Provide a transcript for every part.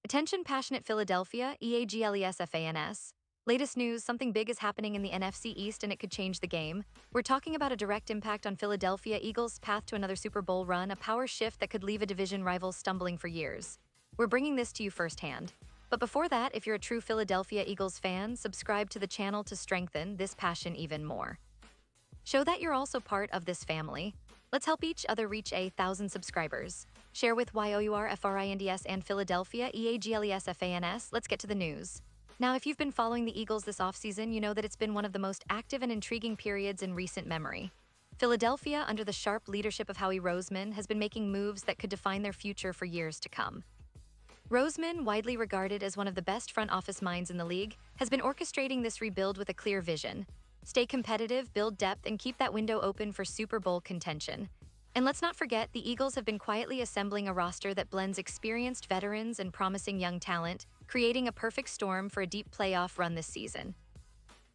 Attention passionate Philadelphia, EAGLESFANS. Latest news, something big is happening in the NFC East and it could change the game. We're talking about a direct impact on Philadelphia Eagles' path to another Super Bowl run, a power shift that could leave a division rival stumbling for years. We're bringing this to you firsthand. But before that, if you're a true Philadelphia Eagles fan, subscribe to the channel to strengthen this passion even more. Show that you're also part of this family. Let's help each other reach 1,000 subscribers. Share with YOURFRINDS and Philadelphia EAGLESFANS. Let's get to the news. Now, if you've been following the Eagles this offseason, you know that it's been one of the most active and intriguing periods in recent memory. Philadelphia, under the sharp leadership of Howie Roseman, has been making moves that could define their future for years to come. Roseman, widely regarded as one of the best front office minds in the league, has been orchestrating this rebuild with a clear vision. Stay competitive, build depth, and keep that window open for Super Bowl contention. And let's not forget, the Eagles have been quietly assembling a roster that blends experienced veterans and promising young talent, creating a perfect storm for a deep playoff run this season.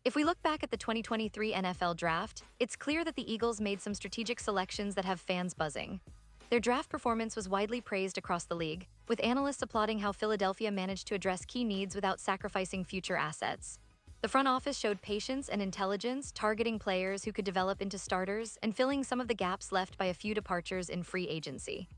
If we look back at the 2023 NFL Draft, it's clear that the Eagles made some strategic selections that have fans buzzing. Their draft performance was widely praised across the league, with analysts applauding how Philadelphia managed to address key needs without sacrificing future assets. The front office showed patience and intelligence, targeting players who could develop into starters and filling some of the gaps left by a few departures in free agency.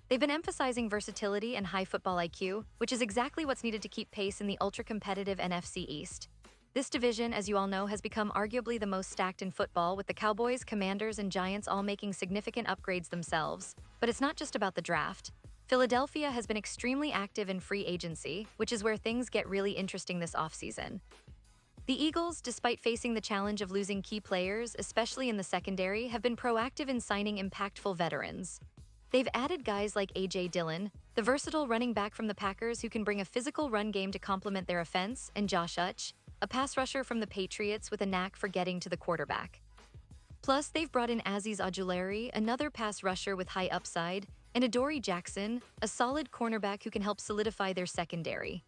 They've been emphasizing versatility and high football IQ, which is exactly what's needed to keep pace in the ultra-competitive NFC East. This division, as you all know, has become arguably the most stacked in football, with the Cowboys, Commanders, and Giants all making significant upgrades themselves. But it's not just about the draft. Philadelphia has been extremely active in free agency, which is where things get really interesting this offseason. The Eagles, despite facing the challenge of losing key players, especially in the secondary, have been proactive in signing impactful veterans. They've added guys like A.J. Dillon, the versatile running back from the Packers who can bring a physical run game to complement their offense, and Josh Uch, a pass rusher from the Patriots with a knack for getting to the quarterback. Plus, they've brought in Azeez Ojulari, another pass rusher with high upside, and Adoree Jackson, a solid cornerback who can help solidify their secondary.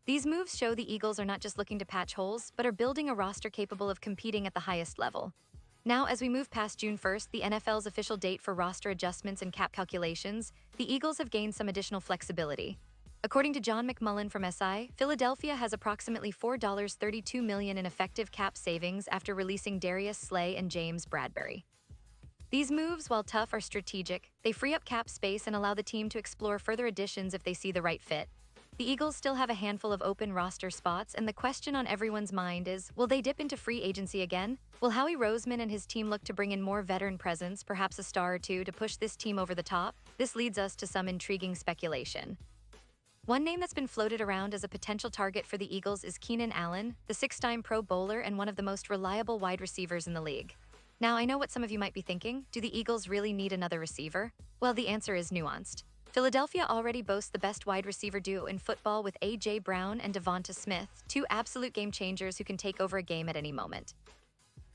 These moves show the Eagles are not just looking to patch holes, but are building a roster capable of competing at the highest level. Now, as we move past June 1st, the NFL's official date for roster adjustments and cap calculations, the Eagles have gained some additional flexibility. According to John McMullen from SI, Philadelphia has approximately $4.32 million in effective cap savings after releasing Darius Slay and James Bradberry. These moves, while tough, are strategic. They free up cap space and allow the team to explore further additions if they see the right fit. The Eagles still have a handful of open roster spots, and the question on everyone's mind is, will they dip into free agency again? Will Howie Roseman and his team look to bring in more veteran presence, perhaps a star or two, to push this team over the top? This leads us to some intriguing speculation. One name that's been floated around as a potential target for the Eagles is Keenan Allen, the six-time Pro Bowler and one of the most reliable wide receivers in the league. Now, I know what some of you might be thinking. Do the Eagles really need another receiver? Well, the answer is nuanced. Philadelphia already boasts the best wide receiver duo in football with A.J. Brown and Devonta Smith, two absolute game changers who can take over a game at any moment.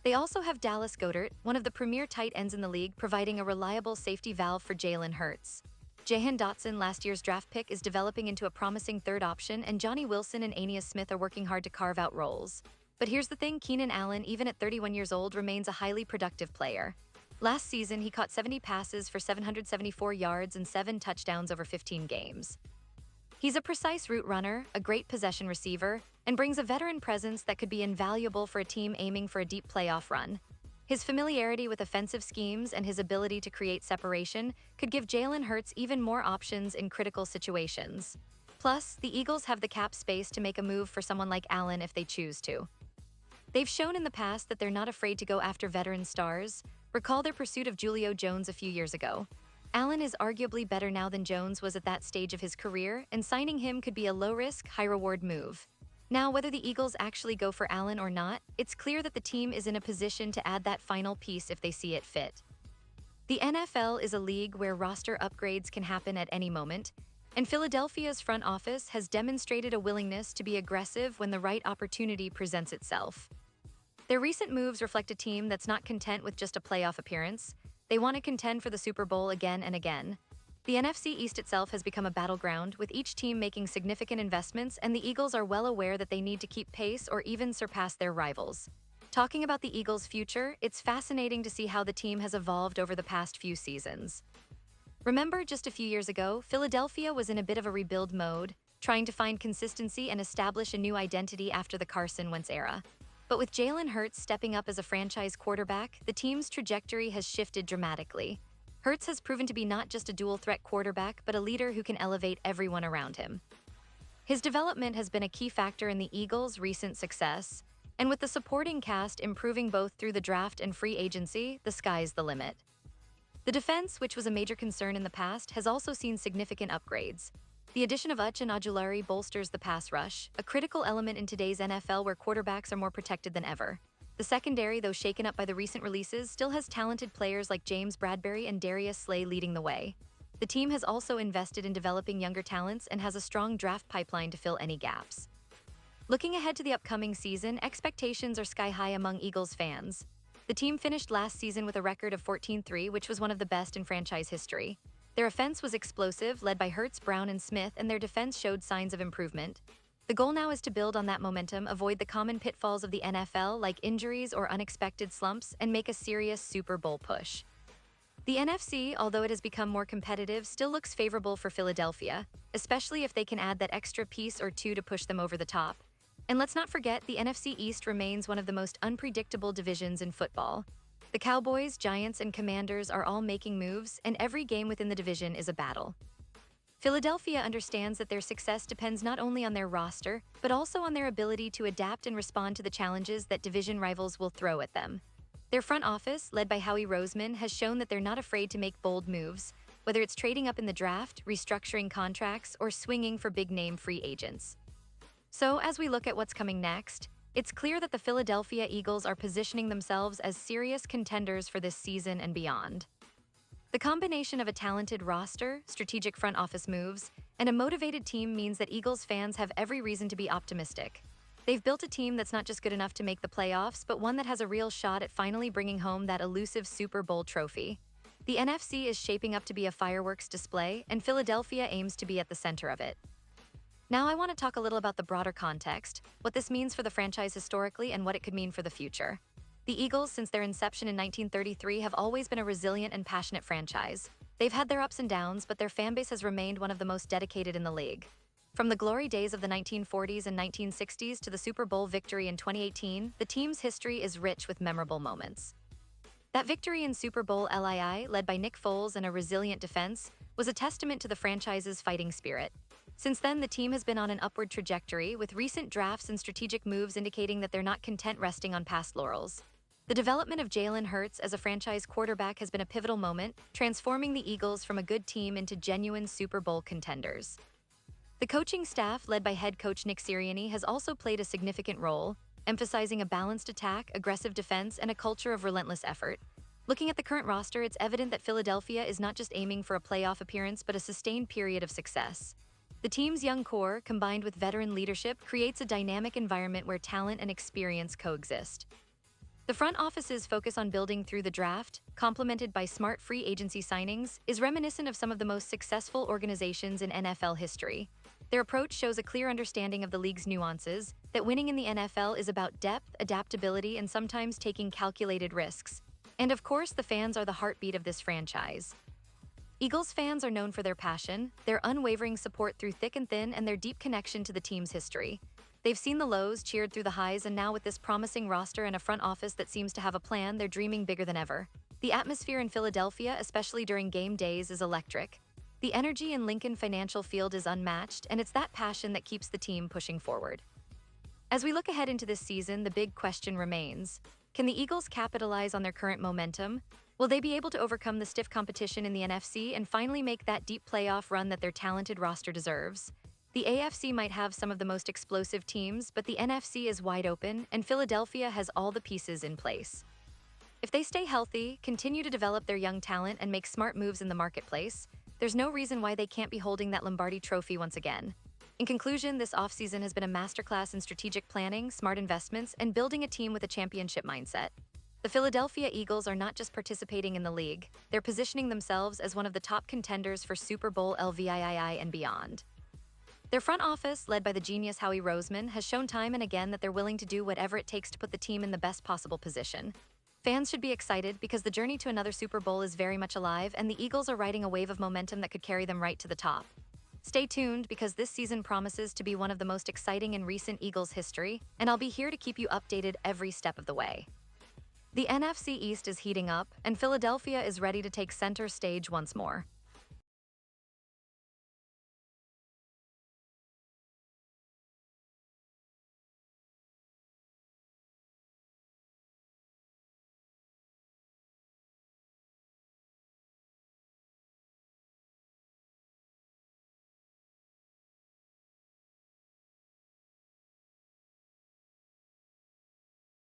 They also have Dallas Goedert, one of the premier tight ends in the league, providing a reliable safety valve for Jalen Hurts. Jahan Dotson, last year's draft pick, is developing into a promising third option, and Johnny Wilson and Ainias Smith are working hard to carve out roles. But here's the thing, Keenan Allen, even at 31 years old, remains a highly productive player. Last season, he caught 70 passes for 774 yards and 7 touchdowns over 15 games. He's a precise route runner, a great possession receiver, and brings a veteran presence that could be invaluable for a team aiming for a deep playoff run. His familiarity with offensive schemes and his ability to create separation could give Jalen Hurts even more options in critical situations. Plus, the Eagles have the cap space to make a move for someone like Allen if they choose to. They've shown in the past that they're not afraid to go after veteran stars. Recall their pursuit of Julio Jones a few years ago. Allen is arguably better now than Jones was at that stage of his career, and signing him could be a low-risk, high-reward move. Now, whether the Eagles actually go for Allen or not, it's clear that the team is in a position to add that final piece if they see it fit. The NFL is a league where roster upgrades can happen at any moment, and Philadelphia's front office has demonstrated a willingness to be aggressive when the right opportunity presents itself. Their recent moves reflect a team that's not content with just a playoff appearance. They want to contend for the Super Bowl again and again. The NFC East itself has become a battleground, with each team making significant investments, and the Eagles are well aware that they need to keep pace or even surpass their rivals. Talking about the Eagles' future, it's fascinating to see how the team has evolved over the past few seasons. Remember, just a few years ago, Philadelphia was in a bit of a rebuild mode. trying to find consistency and establish a new identity after the Carson Wentz era. But with Jalen Hurts stepping up as a franchise quarterback, the team's trajectory has shifted dramatically. Hurts has proven to be not just a dual-threat quarterback, but a leader who can elevate everyone around him. His development has been a key factor in the Eagles' recent success, and with the supporting cast improving both through the draft and free agency, the sky's the limit. The defense, which was a major concern in the past, has also seen significant upgrades. The addition of Uchenna Ojulari bolsters the pass rush, a critical element in today's NFL where quarterbacks are more protected than ever. The secondary, though shaken up by the recent releases, still has talented players like James Bradberry and Darius Slay leading the way. The team has also invested in developing younger talents and has a strong draft pipeline to fill any gaps. Looking ahead to the upcoming season, expectations are sky high among Eagles fans. The team finished last season with a record of 14-3, which was one of the best in franchise history. Their offense was explosive, led by Hurts, Brown, and Smith, and their defense showed signs of improvement. The goal now is to build on that momentum, avoid the common pitfalls of the NFL like injuries or unexpected slumps, and make a serious Super Bowl push. The NFC, although it has become more competitive, still looks favorable for Philadelphia, especially if they can add that extra piece or two to push them over the top. And let's not forget, the NFC East remains one of the most unpredictable divisions in football. The Cowboys, Giants, and Commanders are all making moves, and every game within the division is a battle. Philadelphia understands that their success depends not only on their roster, but also on their ability to adapt and respond to the challenges that division rivals will throw at them. Their front office, led by Howie Roseman, has shown that they're not afraid to make bold moves, whether it's trading up in the draft, restructuring contracts, or swinging for big-name free agents. So, as we look at what's coming next, it's clear that the Philadelphia Eagles are positioning themselves as serious contenders for this season and beyond. The combination of a talented roster, strategic front office moves, and a motivated team means that Eagles fans have every reason to be optimistic. They've built a team that's not just good enough to make the playoffs, but one that has a real shot at finally bringing home that elusive Super Bowl trophy. The NFC is shaping up to be a fireworks display, and Philadelphia aims to be at the center of it. Now I want to talk a little about the broader context, what this means for the franchise historically and what it could mean for the future. The Eagles, since their inception in 1933, have always been a resilient and passionate franchise. They've had their ups and downs, but their fanbase has remained one of the most dedicated in the league. From the glory days of the 1940s and 1960s to the Super Bowl victory in 2018, the team's history is rich with memorable moments. That victory in Super Bowl LII, led by Nick Foles and a resilient defense, was a testament to the franchise's fighting spirit. Since then, the team has been on an upward trajectory, with recent drafts and strategic moves indicating that they're not content resting on past laurels. The development of Jalen Hurts as a franchise quarterback has been a pivotal moment, transforming the Eagles from a good team into genuine Super Bowl contenders. The coaching staff, led by head coach Nick Sirianni, has also played a significant role, emphasizing a balanced attack, aggressive defense, and a culture of relentless effort. Looking at the current roster, it's evident that Philadelphia is not just aiming for a playoff appearance, but a sustained period of success. The team's young core, combined with veteran leadership, creates a dynamic environment where talent and experience coexist. The front office's focus on building through the draft, complemented by smart free agency signings, is reminiscent of some of the most successful organizations in NFL history. Their approach shows a clear understanding of the league's nuances, that winning in the NFL is about depth, adaptability, and sometimes taking calculated risks. And of course, the fans are the heartbeat of this franchise. Eagles fans are known for their passion, their unwavering support through thick and thin, and their deep connection to the team's history. They've seen the lows, cheered through the highs, and now with this promising roster and a front office that seems to have a plan, they're dreaming bigger than ever. The atmosphere in Philadelphia, especially during game days, is electric. The energy in Lincoln Financial Field is unmatched, and it's that passion that keeps the team pushing forward. As we look ahead into this season, the big question remains: can the Eagles capitalize on their current momentum? Will they be able to overcome the stiff competition in the NFC and finally make that deep playoff run that their talented roster deserves? The AFC might have some of the most explosive teams, but the NFC is wide open, and Philadelphia has all the pieces in place. If they stay healthy, continue to develop their young talent, and make smart moves in the marketplace, there's no reason why they can't be holding that Lombardi trophy once again. In conclusion, this offseason has been a masterclass in strategic planning, smart investments, and building a team with a championship mindset. The Philadelphia Eagles are not just participating in the league, they're positioning themselves as one of the top contenders for Super Bowl LVII and beyond. Their front office, led by the genius Howie Roseman, has shown time and again that they're willing to do whatever it takes to put the team in the best possible position. Fans should be excited because the journey to another Super Bowl is very much alive, and the Eagles are riding a wave of momentum that could carry them right to the top. Stay tuned because this season promises to be one of the most exciting in recent Eagles history, and I'll be here to keep you updated every step of the way. The NFC East is heating up, and Philadelphia is ready to take center stage once more.